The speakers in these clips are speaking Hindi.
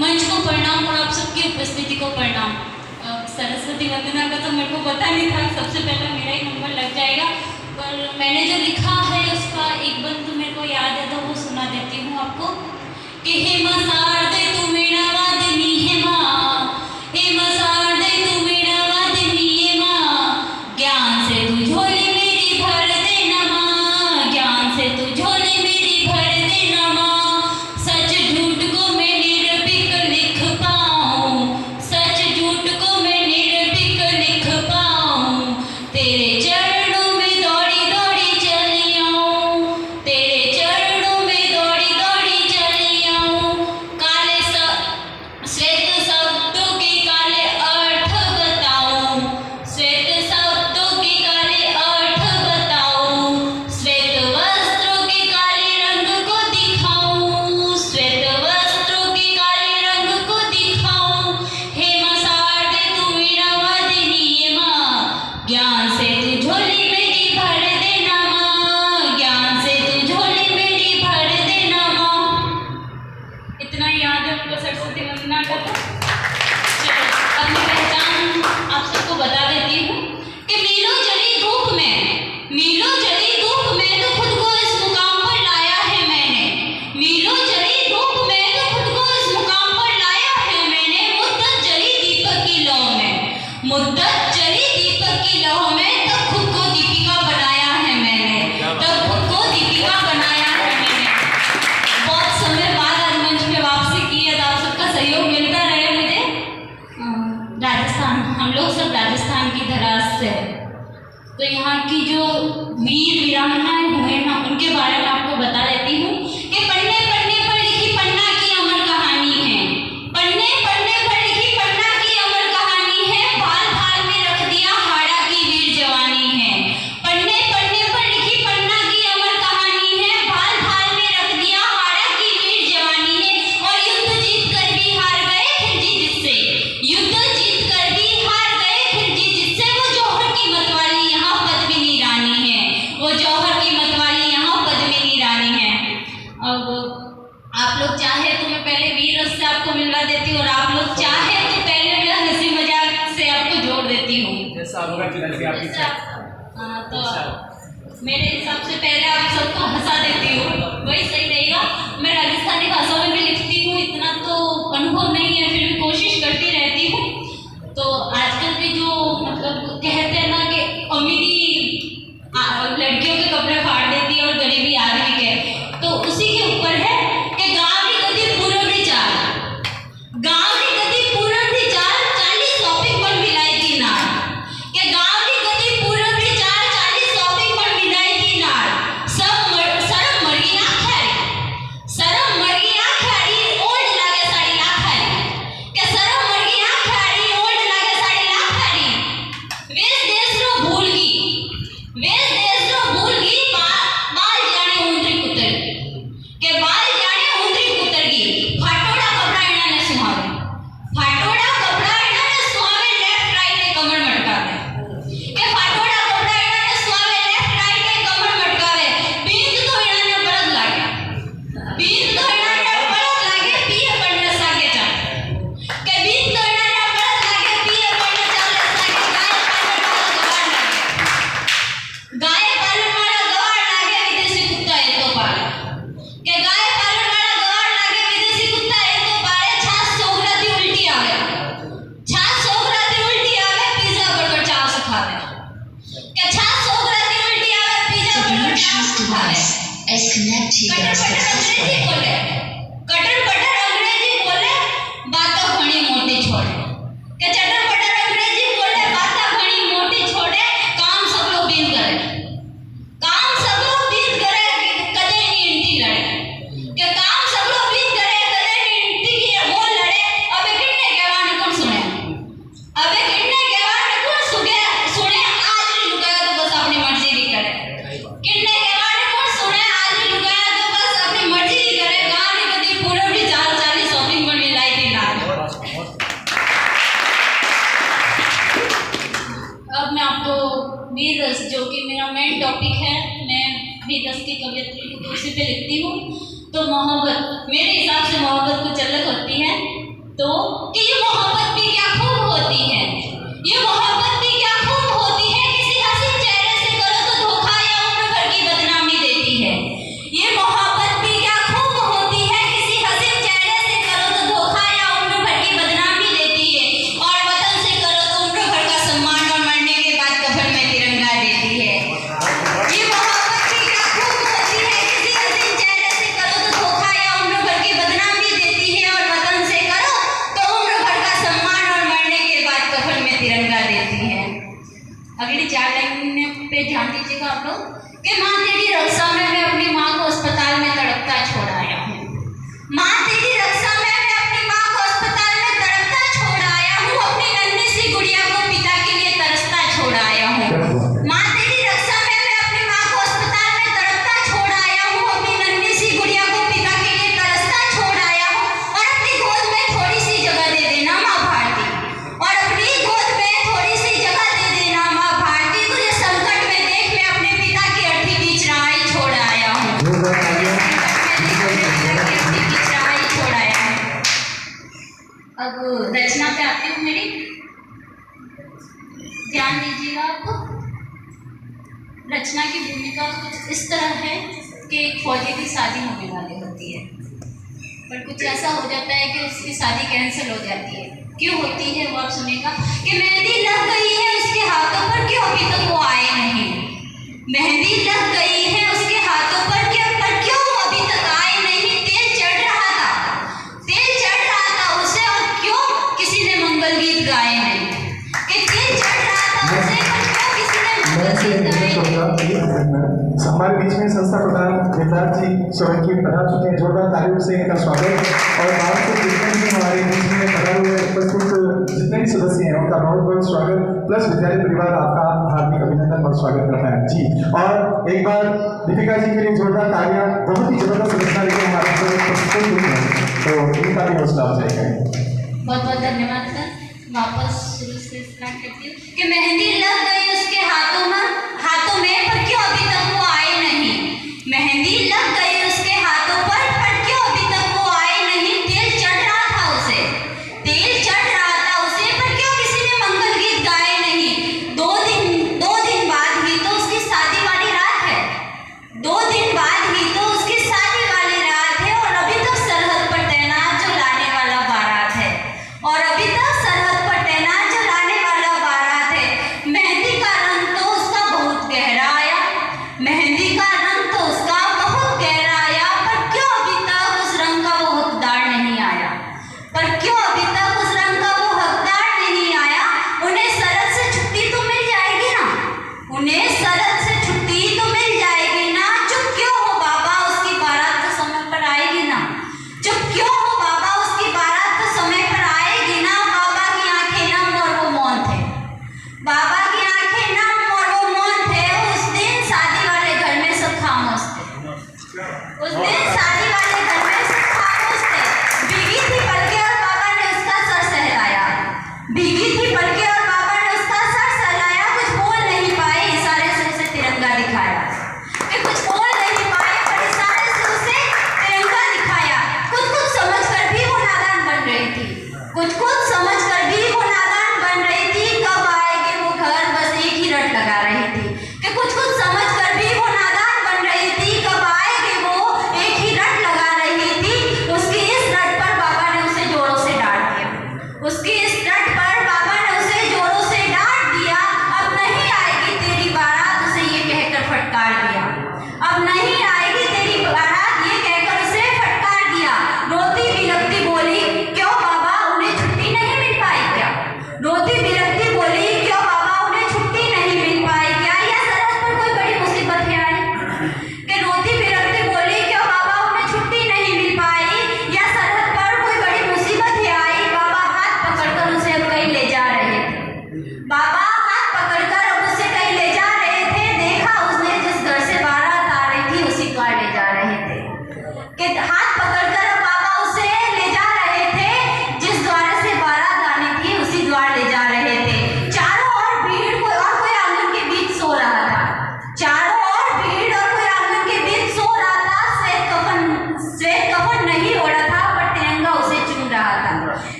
मंच को प्रणाम और आप सबकी उपस्थिति को प्रणाम। सरस्वती वंदना का तो मेरे को पता नहीं था, सबसे पहले मेरा ही नंबर लग जाएगा, पर मैंने जो लिखा है उसका एक बंद मेरे को याद है तो वो सुना देती हूँ आपको कि हे मसारदे तू मेरा वादनी है माँ, हे मसारदे तू मेरा वादनी है माँ, ज्ञान से तू झोली मेरी भर देना माँ, ज्ञान से तू झोली मेरी भर देना माँ, सच झूठ को मैं निर्भीक लिख पाऊँ, सच झूठ को मैं निर्भीक लिख पाऊँ, तेरे चरणों में दौड़ी दौड़ी चली आऊँ, तेरे चरणों में दौड़ी दौड़ी चली आऊँ, काले श्वेत शब्दों के काले अर्थ बताऊँ, श्वेत शब्दों के काले अर्थ बताऊँ, श्वेत वस्त्रों के काले रंग को दिखाऊँ, श्वेत वस्त्रों के काले रंग को दिखाऊँ, हे मसारदे तू मेरा वादनी है माँ, ज्ञान से तू झोली मेरी भर देना माँ, ज्ञान से तू झोली मेरी भर देना माँ। इतना याद है उनको सरस्वती वंदना का। तो चलो अब मैं पहचान आप सबको बता देती हूँ कि मीलों जली धूप में, मीलों जली धूप में तो खुद को इस मुकाम पर लाया है मैंने, मीलों जली धूप में तो खुद को इस मुकाम पर लाया है मैंने, मुद्दत जली दीपक की लौ में, मुद्दत जली दीपक की लौ में तब खुद को दीपिका बनाया है मैंने, तब खुद को दीपिका बनाया है मैंने। बहुत समय बाद आज मंच पे वापसी की है, तो आप सबका सहयोग मिलता रहे मुझे। राजस्थान, हम लोग सब राजस्थान की धरास से, तो यहाँ की जो वीर वीरांगनाएं हुए ना उनके बारे में आपको बता देती हूँ कि पन्ने पन्ने पर लिखी पन्ना की अमर कहानी है, पन्ने पन्ने पर लिखी पन्ना की अमर कहानी है, भाल भाल में रख दिया हाड़ा की वीर जवानी है, पन्ने पन्ने पर लिखी पन्ना की अमर कहानी है, भाल भाल में रख दिया हाड़ा की वीर जवानी है, और युद्ध जीत कर भी हार गए खिलजी जिससे, युद्ध जीत कर भी हार गए खिलजी जिससे, वो जौहर की मतवाली यहाँ पद्मिनी रानी है, वो जौहर की मतवाली यहाँ पद्मिनी रानी है। अब आप लोग चाहे तो मैं पहले वीर रस से आपको मिलवा देती हूँ, और आप लोग चाहे तो पहले मैं हंसी मजाक से आपको जोड़ देती हूँ। तो मेरे हिसाब से पहले आप सबको हंसा देती हूँ, वही सही रहेगा। मैं राजस्थानी भाषा में भी लिखती हूँ, इतना तो अनुभव नहीं है, फिर भी कोशिश करती रहती हूँ। तो आजकल के जो मतलब कहते हैं ना कि अमीरी लड़कियों के कपड़े फाड़ देती है और गरीबी आदमी के, तो उसी के ऊपर है कि गाँव की गति पूरबी चाल, गाँव की गति पूरबी चाल, 40 शॉपिंग पर विलायती नार, कि गाँव की गति पूरबी चाल, 40 शॉपिंग पर विलायती नार, सब शर्म मरगी ना खैरी, शर्म मरगी ना खैरी, ओल्ड लागे साड़ी ना खैरी, कि शर्म मरगी ना खैरी, ओल्ड लागे साड़ी ना खैरी, वेश देश रो भूल गई, वेश देश रो भूल गई, बाल जाने ऊंधरी कुतर, के बाल जाने ऊंधरी कुतर गई, फाटोड़ा कपड़ा इना ने सुहावे, फाटोड़ा कपड़ा इना ने सुहावे, लेफ्ट राइट ए कमर मटकावे, के फाटोड़ा कपड़ा इना ने सुहावे, लेफ्ट राइट ए कमर मटकावे, बींद तो इना ने बरद लागे, बींद तो इना ने बरद लागे, पिए पड़ने सागे चाले, के बींद तो इना ने बरद लागे, पिए पड़ने चाले सागे, गाय पालन वाला गवार लागे, विदेशी कुत्ता ये तो पाले, के गाय पालन वाला गवार लागे, विदेशी कुत्ता ये तो पाले, छाछ सोगराती उल्टी आवे, छाछ सोगराती उल्टी आवे, पिज्जा बर्गर चाव से खावे, के छाछ सोगराती उल्टी आवे, पिज्जा बर्गर चाव से खावे, कटर पटर अंग्रेजी बोले, बातों घणी मोटी छोड़े, के चटर पटर अंग्रेजी बोले, बातों घणी मोटी छोड़े, काम सब लोग बीन करे, काम सब लोग बीन करे, कदे नहीं इंटी लड़े, के काम सब लोग बीन करे, कदे नहीं इंटी की वो लड़े, अबे किन्ने कहवाने कौन सुने, अबे किन्ने कहवाने कौन सुने, आज भी लुगाया तो बस अपनी मर्जी की करे, किन्ने कहवाने कौन सुने, आज भी लुगाया तो बस अपनी मर्जी की करे, गाँव की गति पूरबी चाल, 40 शॉपिंग पर मिलाई थी नार। अब मैं आपको वीर रस, जो कि मेरा मेन टॉपिक है, मैं वीर रस की कवियत्री तो उसी पे लिखती हूँ। तो मोहब्बत, मेरे हिसाब से मोहब्बत कुछ अलग होती है। तो कि ये मोहब्बत भी क्या खूब होती है, ये मोहब्बत भी क्या खूब होती है, किसी हसीन चेहरे से करो तो धोखा या उम्र भर की बदनामी देती है। ये मोहब्बत भी क्या खूब होती है, किसी हसीन चेहरे से करो तो धोखा या उम्र भर की बदनामी देती है, और वतन से करो तो उम्र भर का सम्मान और मरने के बाद कफन में तिरंगा देती है। ये मोहब्बत भी क्या खूब होती है, किसी हसीन चेहरे से करो तो धोखा या उम्र भर की बदनामी देती है, और वतन से करो तो उम्र भर का सम्मान और मरने के बाद कफन में तिरंगा देती है। अगली 4 लाइन पे ध्यान दीजिएगा आप लोग कि माँ तेरी रक्षा में मैं अपनी माँ को अस्पताल में तड़पता छोड़ आया हूँ। माँ तेरी रक्षा में मैं अपनी माँ को अस्पताल में तड़पता छोड़ आया हूँ, अपनी नन्ही सी गुड़िया को पिता के लिए तरसता छोड़ आया हूँ। माँ तेरी रक्षा में मैं अपनी माँ को अस्पताल में तड़पता छोड़ आया हूँ, अपनी नन्ही सी गुड़िया को पिता के लिए तरसता छोड़ आया हूँ, और अपनी गोद में थोड़ी सी जगह दे देना माँ भारती, और अपनी गोद में थोड़ी सी जगह दे देना माँ भारती, तुझे संकट में देख मैं अपने पिता की अर्थी बीच राही छोड़ आया हूँ। अब रचना पे आती हूँ मेरी, ध्यान दीजिएगा आप। रचना की भूमिका कुछ इस तरह है कि एक फौजी की शादी होने वाली होती है, पर कुछ ऐसा हो जाता है कि उसकी शादी कैंसिल हो जाती है। क्यों होती है वो आप सुनेगा कि मेहंदी लग गई है उसके हाथों पर, क्यों अभी तक वो आए नहीं। मेहंदी लग गई है उसके हाथों पर क्यों अभी तक आए नहीं। तेल चढ़ रहा था उसे, और क्यों किसी ने मंगल गीत गाए नहीं। कि तेल चढ़ रहा था उसे, और क्यों किसी ने मंगल गीत गाए नहीं। हमारे बीच में संस्था प्रधान देवदार जी सोलंकी पधार चुके हैं, जोरदार तालियों से इनका स्वागत। और बाहर से जितने भी हमारे बीच में पधारे हुए उपस्थित जितने भी सदस्य हैं उनका बहुत बहुत स्वागत, प्लस विद्यालय परिवार आपका हार्दिक अभिनंदन और स्वागत करता है जी। और एक बार दीपिका जी के लिए जोरदार तालियां, बहुत ही जबरदस्त रचना लेकर हमारे प्रस्तुत हुई है, तो इनका भी हौसला अफजाई करें। बहुत बहुत धन्यवाद सर। वापस शुरू से स्टार्ट करती हूँ कि मेहंदी लग गई उसके हाथों में, पर क्यों अभी तक वो आए नहीं। मेहंदी लग गई उसके हाथों पर क्यों अभी तक वो आए नहीं। तेल चढ़ रहा था उसे, पर क्यों किसी ने मंगल गीत गाए नहीं। 2 दिन बाद ही तो उसकी शादी वाली रात है, 2 दिन बाद ही तो उसकी शादी वाली रात है, और अभी तक सरहद पर तैनात जो लाने वाला बारात है, और अभी तक सरहद पर तैनात जो लाने वाला बारात है। मेहंदी का रंग तो उसका बहुत गहरा आया, मेहंदी का रंग तो उसका बहुत गहरा आया, पर क्यों अभी तक उस रंग का वो हकदार नहीं आया। उन्हें सरहद से छुट्टी तो मिल जाएगी ना, चुप क्यों हो बाबा उसकी बारात तो समय पर आएगी ना। बाबा की आंखें नम और वो मौन थे, उस दिन शादी वाले घर में सब खामोश थे, भीगी थी पलकें और बाबा ने उसका सर सहलाया, कुछ बोल नहीं पाए, इशारे से उसे तिरंगा दिखाया। कुछ बोल नहीं पाए पर इशारे से उसे तिरंगा दिखाया। कुछ समझ कर भी वो नादान बन रही थी, कब आएगी वो घर, बस एक ही रट लगा रही थी। कि कुछ समझ कर भी वो नादान बन रही थी, कब आएगी वो एक ही रट लगा रही थी। उसकी इस रट पर बाबा ने उसे जोरों से डांट दिया, अब नहीं आएगी तेरी बारात, उसे ये कहकर फटकार दिया। रोती बिलखती बोली, क्यों बाबा उन्हें छुट्टी नहीं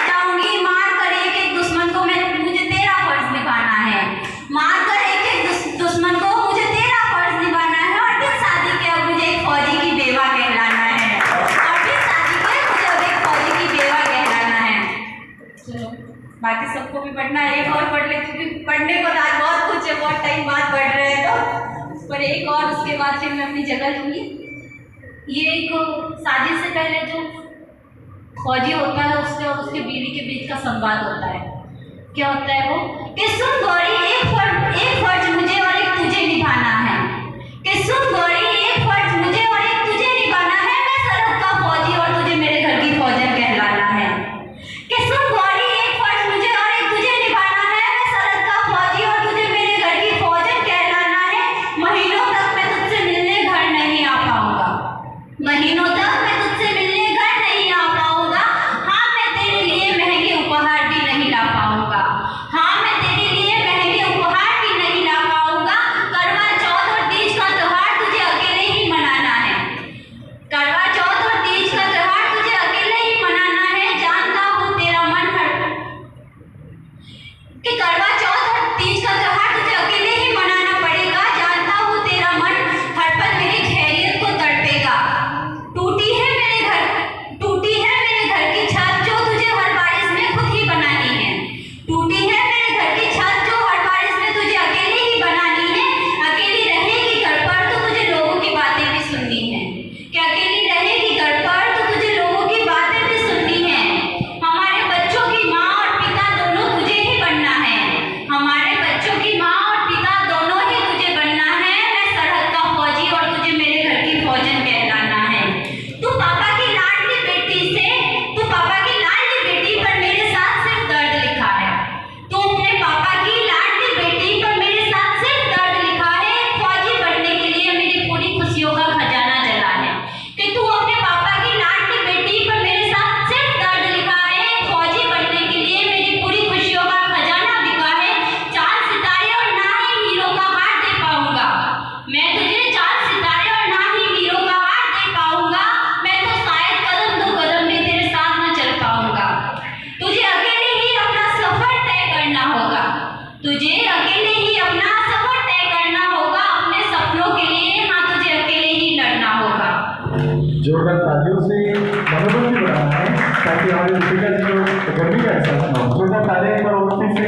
जाऊंगी, मार कर एक दुश्मन को मुझे तेरा फर्ज निभाना है, मार कर एक दुश्मन को मुझे तेरा फर्ज निभाना है। और फिर शादी के अब मुझे एक फौजी की बेवा कहलाना है, और फिर शादी के मुझे अब एक फौजी की बेवा कहलाना है। चलो बाकी सबको भी पढ़ना है, एक और पढ़ ले क्योंकि पढ़ने को आज बहुत कुछ है, बहुत टाइम बाद पढ़ रहे हैं तो पर एक और, उसके बाद फिर मैं अपनी जगह लूँगी। ये एक शादी से पहले जो फौजी होता है उससे और उसके बीवी के बीच का संवाद होता है। क्या होता है वो कि सुन गौरी, एक फर्ज मुझे और एक तुझे निभाना है, कि सुन गौरी एक फर्ज मुझे और एक तुझे निभाना है, मैं सरहद का फौजी और तुझे मेरे घर की फौजन कहलाना है। कि सुन गौरी एक फर्ज मुझे और एक तुझे निभाना है, मैं सरहद का फौजी और तुझे मेरे घर की फौजन कहलाना है। महीनों तक मैं तुझसे मिलने घर नहीं आ पाऊंगा, महीनों तक मैं तुझसे मिलने घर नहीं आ पाऊंगा। हाँ मैं तेरे लिए महंगे उपहार भी नहीं ला पाऊंगा, हाँ मैं तेरे लिए महंगे उपहार भी नहीं ला पाऊंगा। करवा चौथ और तीज का त्योहार तुझे अकेले ही मनाना है, करवा चौथ और तीज का त्योहार तुझे अकेले ही मनाना है। जानता हूँ तेरा मन कि करवा चौथ और तीज का त्योहार तुझे अकेले ही मनाना पड़ेगा। जानता हूँ तेरा मन हर पल मेरी खैरियत को तड़पेगा। टूटी है मेरे घर की छत जो तुझे हर बारिश में खुद ही बनानी है, टूटी है मेरे घर की छत जो हर बारिश में तुझे अकेले ही बनानी है। अकेली रहेगी घर पर तो तुझे लोगों की बातें भी सुननी है, कि अकेली रहेगी घर पर तो तुझे लोगों की बातें भी सुननी है। हमारे बच्चों की माँ और पिता दोनों तुझे ही बनना है, हमारे बच्चों की माँ और पिता दोनों ही तुझे बनना है। मैं सरहद का फौजी और तुझे मेरे घर की फौजन कहलाना है। तू पापा की लाडली बेटी पर मेरे साथ सिर्फ दर्द लिखा है, तू अपने पापा की लाडली बेटी पर मेरे साथ सिर्फ दर्द लिखा है। फौजी बनने के लिए मेरी पूरी खुशियों का खजाना जला है, कि तू अपने पापा की लाडली बेटी पर मेरे साथ सिर्फ दर्द लिखा है। फौजी बनने के लिए मेरी पूरी खुशियों का खजाना बिका है। चांद सितारे और ना ही हीरो का हार दे पाऊंगा, मैं तुझे चांद सितारे और ना ही हीरो का हार दे पाऊंगा। मैं तो शायद कदम दो कदम भी तेरे साथ न चल पाऊंगा। तुझे अकेले ही अपना सफर तय करना होगा, तुझे अकेले ही अपना सफर तय करना होगा। अपने सपनों के लिए हाँ तुझे अकेले ही लड़ना होगा। जोरदार तालियों से मनोबल भी बढ़ाना है ताकि हमारे दीपिका जी को गर्मी का एहसास न हो। जोरदार तालियां एक बार और फिर से।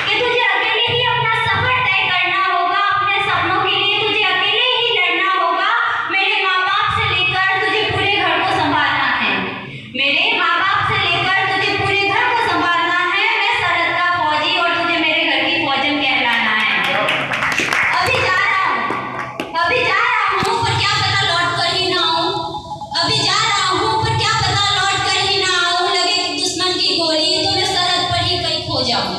कि तुझे अकेले ही अपना सफर तय करना होगा, अपने सपनों के लिए तुझे अकेले ही लड़ना होगा। मेरे माँ बाप से लेकर तुझे पूरे घर को संभालना है, मेरे माँ बाप से लेकर तुझे पूरे घर को संभालना है। मैं सरहद का फौजी और तुझे मेरे घर की फौजन कहलाना है। अभी जा रहा हूँ पर क्या पता लौट कर ही ना आऊँ, अभी जा रहा हूँ पर क्या पता लौट कर ही ना आऊँ। लगे कि दुश्मन की गोली तो मैं सरहद पर ही कहीं खो जाऊँ,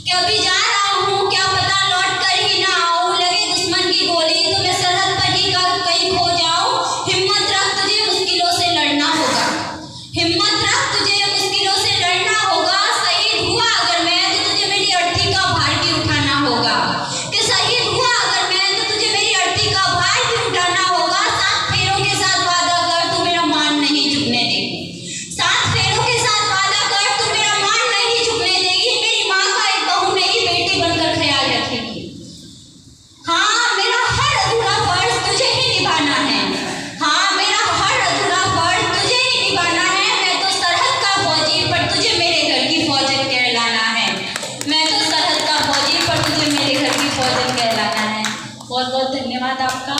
कि अभी जा रहा हूँ क्या पता लौट कर ही ना आऊँ। लगे दुश्मन की गोली तो मैं सरहद पर ही कहीं खो जाऊँ। हिम्मत रख तुझे मुश्किलों से लड़ना होगा, हिम्मत रख तुझे मुश्किलों से लड़ना होगा। शहीद हुआ अगर मैं तो तुझे मेरी अर्थी का भार भी उठाना होगा, कि शहीद हुआ अगर मैं तो तुझे मेरी अर्थी का भार भी उठाना होगा। 7 फेरों के साथ वादा कर तू मेरा मान नहीं झुकने देगी, 7 फेरों के साथ वादा कर तू मेरा मान नहीं झुकने देगी। मेरी माँ का एक बहू मेरी बेटी बनकर ख्याल रखेगी। हाँ मेरा हर अधूरा फर्ज तुझे ही निभाना है, हाँ मेरा हर अधूरा फर्ज तुझे ही निभाना है। मैं तो सरहद का फौजी पर तुझे मेरे घर की फौजन कहलाना है, मैं तो सरहद का फौजी पर तुझे मेरे घर की फौजन कहलाना है। बहुत बहुत धन्यवाद आपका।